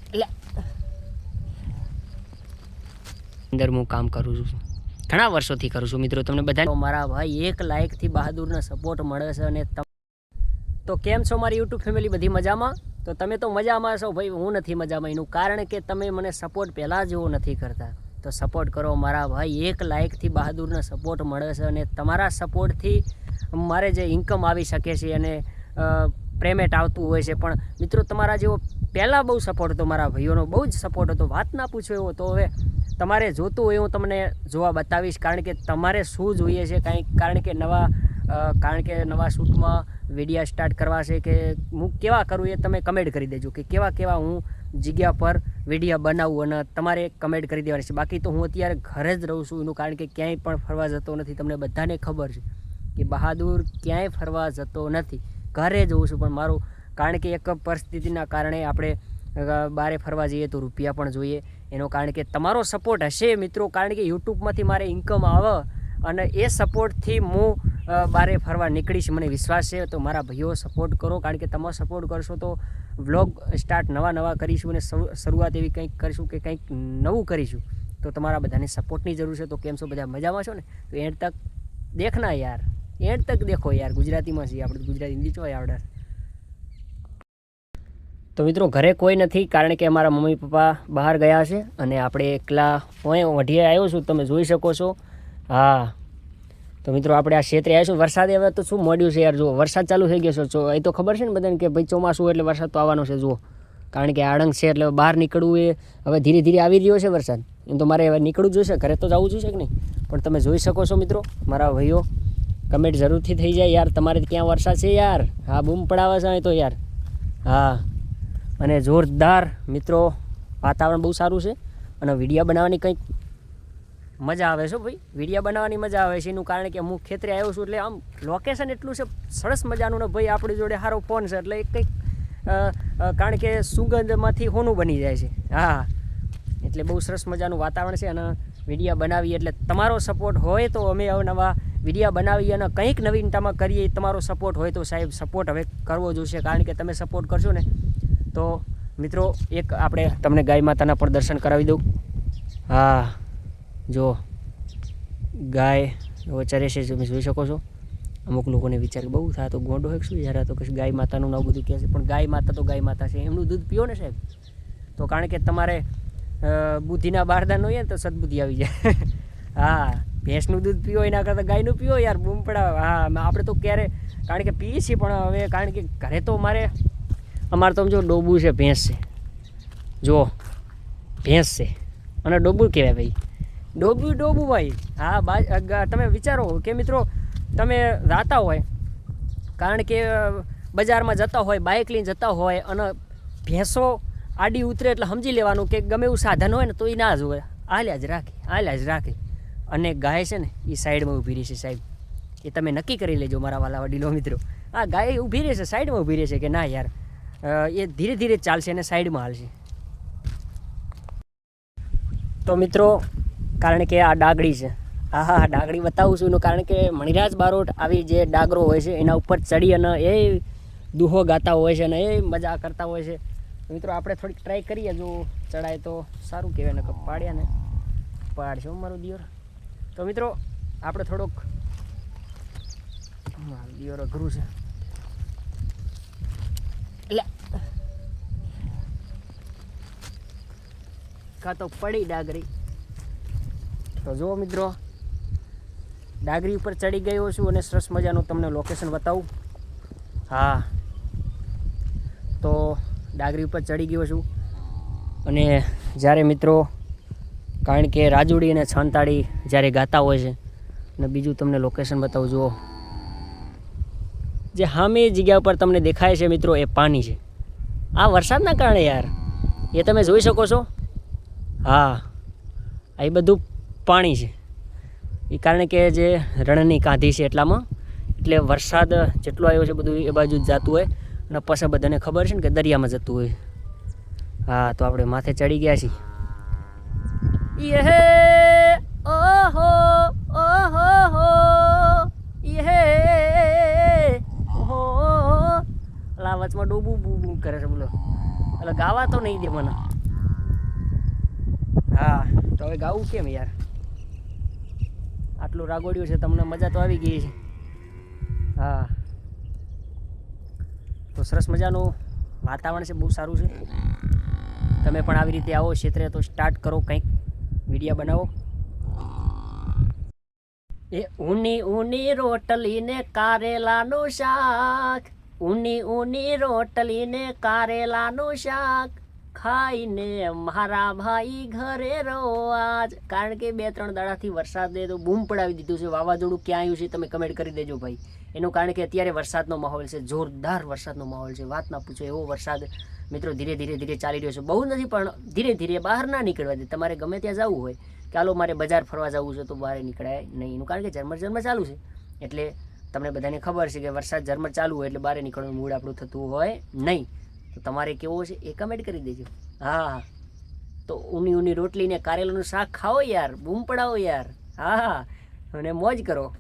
એટલે અંદર હું કામ કરું છું, ઘણા વર્ષોથી કરું છું મિત્રો. તમને બધા મારા ભાઈ 1 લાઇકથી બહાદુરનો સપોર્ટ મળે છે. અને તો કેમ છો મારી યુટ્યુબ ફેમિલી? બધી મજામાં? તો તમે તો મજામાં છો ભાઈ, હું નથી મજામાં. એનું કારણ કે તમે મને સપોર્ટ પહેલાં જેવો નથી કરતા. તો સપોર્ટ કરો મારા ભાઈ. 1 લાઇકથી બહાદુરનો સપોર્ટ મળે છે અને તમારા સપોર્ટથી મારે જે ઇન્કમ આવી શકે છે અને પેમેન્ટ આવતું હોય છે. પણ મિત્રો તમારા જેવો પહેલાં બહુ સપોર્ટ હતો, મારા ભાઈઓનો બહુ જ સપોર્ટ હતો, વાત ના પૂછો એવો. તો હવે તમારે જોતું હોય હું તમને જોવા બતાવીશ, કારણ કે તમારે શું જોઈએ છે કાંઈક, કારણ કે નવા શૂટમાં વિડીયો સ્ટાર્ટ કરવા છે કે હું કેવા કરું એ તમે કમેન્ટ કરી દેજો, કે કેવા હું જગ્યા પર વિડીયો બનાવું, અને તમારે કમેન્ટ કરી દેવાની છે. બાકી તો હું અત્યારે ઘરે જ રહું છું, એનું કારણ કે ક્યાંય પણ ફરવા જતો નથી. તમને બધાને ખબર છે કે બહાદુર ક્યાંય ફરવા જતો નથી, ઘરે જઉં છું. પણ મારું કારણ કે એક પરિસ્થિતિના કારણે આપણે બહાર ફરવા જઈએ તો રૂપિયા પણ જોઈએ, એનું કારણ કે તમારો સપોર્ટ હશે મિત્રો. કારણ કે યુટ્યુબમાંથી મારે ઇન્કમ આવે અને એ સપોર્ટથી હું બહાર ફરવા નીકળીશ, મને વિશ્વાસ છે. તો મારા ભાઈઓ સપોર્ટ કરો, કારણ કે તમે સપોર્ટ કરશો તો વ્લોગ સ્ટાર્ટ નવા કરીશું અને શરૂઆત એવી કંઈક કરીશું કે કંઈક નવું કરીશું. તો તમારા બધાની સપોર્ટની જરૂર છે. તો કેમ છો બધા? મજામાં છો ને? તો એન્ડ તક દેખના યાર, એન્ડ તક દેખો યાર. ગુજરાતીમાં છીએ આપણે, ગુજરાતી હિન્દી ચોય આવડે. તો મિત્રો ઘરે કોઈ નથી, કારણ કે અમારા મમ્મી પપ્પા બહાર ગયા છે અને આપણે એકલા હું વઢીએ આવ્યો છું, તમે જોઈ શકો છો. હા તો મિત્રો આપણે આ ક્ષેત્રે આવીશું. વરસાદ હવે તો શું મોડ્યું છે યાર, જુઓ વરસાદ ચાલુ થઈ ગયો છે. એ તો ખબર છે ને બધાને કે ભાઈ ચોમાસું એટલે વરસાદ તો આવવાનો છે. જુઓ કારણ કે આળંગ છે એટલે બહાર નીકળવું એ હવે ધીરે ધીરે આવી રહ્યો છે વરસાદ. એમ તો મારે હવે નીકળવું જોઈશે, ઘરે તો જવું જોઈશે કે નહીં. પણ તમે જોઈ શકો છો મિત્રો, મારા ભાઈઓ કમેન્ટ જરૂરથી થઈ જાય યાર. તમારે ક્યાં વરસાદ છે યાર? હા બૂમ પડાવે છે તો યાર. હા અને જોરદાર મિત્રો વાતાવરણ બહુ સારું છે અને વિડીયો બનાવવાની કંઈક મજા આવે છે ભાઈ. વિડીયો બનાવવાની મજા આવે છે, એનું કારણ કે હું ખેતરે આવ્યો છું એટલે આમ લોકેશન એટલું છે સરસ મજાનું ને ભાઈ. આપણી જોડે સારો ફોન છે એટલે કંઈક કારણ કે સુગંધમાંથી હોનું બની જાય છે. હા એટલે બહુ સરસ મજાનું વાતાવરણ છે અને વિડીયો બનાવીએ એટલે તમારો સપોર્ટ હોય તો અમે નવા વિડીયો બનાવીએ અને કંઈક નવીનતામાં કરીએ. તમારો સપોર્ટ હોય તો સાહેબ સપોર્ટ હવે કરવો જોઈશે, કારણ કે તમે સપોર્ટ કરશો ને તો મિત્રો એક આપણે તમને ગાય માતાના પણ દર્શન કરાવી દઉં. હા જો ગાય ચરે છે, તમે જોઈ શકો છો. અમુક લોકોને વિચાર બહુ થાય તો ગોંડો હોય શું યાર, તો કશું ગાય માતાનું આવું બધું કહે છે. પણ ગાય માતા તો ગાય માતા છે, એમનું દૂધ પીઓ ને સાહેબ. તો કારણ કે તમારે બુદ્ધિના બારદાન હોય ને તો સદબુદ્ધિ આવી જાય. હા ભેંસનું દૂધ પીવો એના કરતાં ગાયનું પીવો યાર, બૂમ પડાવે. હા આપણે તો ક્યારે કારણ કે પીએ છીએ, પણ હવે કારણ કે ઘરે તો અમારે તો જો ડોબું છે, ભેંસ છે, જુઓ ભેંસ છે અને ડોબું કહેવાય ભાઈ. ડોબું ભાઈ. હા તમે વિચારો કે મિત્રો તમે જાતા હોય, કારણ કે બજારમાં જતા હોય, બાઇક લઈને જતા હોય અને ભેંસો આડી ઉતરે એટલે સમજી લેવાનું કે ગમે એવું સાધન હોય ને તો એ ના જ હોય, હાલ્યા જ રાખે. અને ગાય છે ને એ સાઈડમાં ઊભી રહેશે સાહેબ, એ તમે નક્કી કરી લેજો મારા વાલા વડીલો મિત્રો. આ ગાય ઊભી રહેશે, સાઈડમાં ઊભી રહેશે કે ના યાર એ ધીરે ધીરે ચાલશે અને સાઈડમાં હાલશે. તો મિત્રો કારણ કે આ ડાગડી છે, હા ડાગડી બતાવું છું એનું કારણ કે મણિરાજ બારોટ આવી જે ડાગરો હોય છે એના ઉપર ચડી અને એ દુહો ગાતા હોય છે અને એ મજા કરતા હોય છે. મિત્રો આપણે થોડીક ટ્રાય કરીએ, જો ચડાય તો સારું કહેવાય ને, પાડ્યા ને પાડશે મારું દિયોર. તો મિત્રો આપણે થોડોક દિયોર અઘરું છે એટલે કાં તો પડી ડાગરી. તો જુઓ મિત્રો ડાગરી ઉપર ચડી ગયો છું અને સરસ મજાનું તમને લોકેશન બતાવું. હા તો ડાગરી ઉપર ચડી ગયો છું અને જ્યારે મિત્રો કારણ કે રાજુડી અને છંતાડી જ્યારે ગાતા હોય છે અને બીજું તમને લોકેશન બતાવું. જુઓ જે હામી જગ્યા ઉપર તમને દેખાય છે મિત્રો એ પાણી છે, આ વરસાદના કારણે યાર એ તમે જોઈ શકો છો. હા એ બધું પાણી છે એ કારણે કે જે રણની કાંધી છે એટલામાં, એટલે વરસાદ જેટલો આવ્યો છે બધું એ બાજુ જ જતું હોય અને પછી બધાને ખબર છે ને કે દરિયામાં જતું હોય. હા તો આપણે માથે ચડી ગયા છીએ. યે ઓહો ઓહો યે ઓહો. અલા વચમાં ડોબું કરે છે બોલો, એટલે ગાવા તો નહીં દે મને. હા તો હવે ગાવું કેમ યાર, આટલું રાગોડ્યું છે, તમને મજા તો આવી ગઈ છે. હા તો સરસ મજાનું વાતાવરણ છે, બહુ સારું છે. તમે પણ આવી રીતે આવો ક્ષેત્રે તો સ્ટાર્ટ કરો, કંઈક વિડીયો બનાવો. એ ઊની ઊની રોટલી ને કારેલાનું શાક, ઊની ઊની રોટલી ને કારેલાનું શાક, ખાઈને મારા ભાઈ ઘરે રોવાજ. કારણ કે 2-3 દાડાથી વરસાદે તો બૂમ પડાવી દીધું છે. વાવાઝોડું ક્યાં આવ્યું છે તમે કમેન્ટ કરી દેજો ભાઈ. એનું કારણ કે અત્યારે વરસાદનો માહોલ છે, જોરદાર વરસાદનો માહોલ છે, વાત ના પૂછો એવો વરસાદ મિત્રો ધીરે ધીરે ચાલી રહ્યો છે. બહુ નથી પણ ધીરે ધીરે, બહાર ના નીકળવા દે. તમારે ગમે ત્યાં જવું હોય, ચાલો મારે બજાર ફરવા જવું છે તો બહાર નીકળાય નહીં. એનું કારણ કે ઝરમર ચાલુ છે, એટલે તમને બધાને ખબર છે કે વરસાદ ઝરમર ચાલુ હોય એટલે બહાર નીકળવાનું મૂડ આપણું થતું હોય નહીં. તો તમારે કેવો છે એ કમેન્ટ કરી દેજો. હા તો ઊની ઊની રોટલી ને કારેલાનું શાક ખાઓ યાર, બૂમ પડાવો યાર. હા અને મોજ કરો.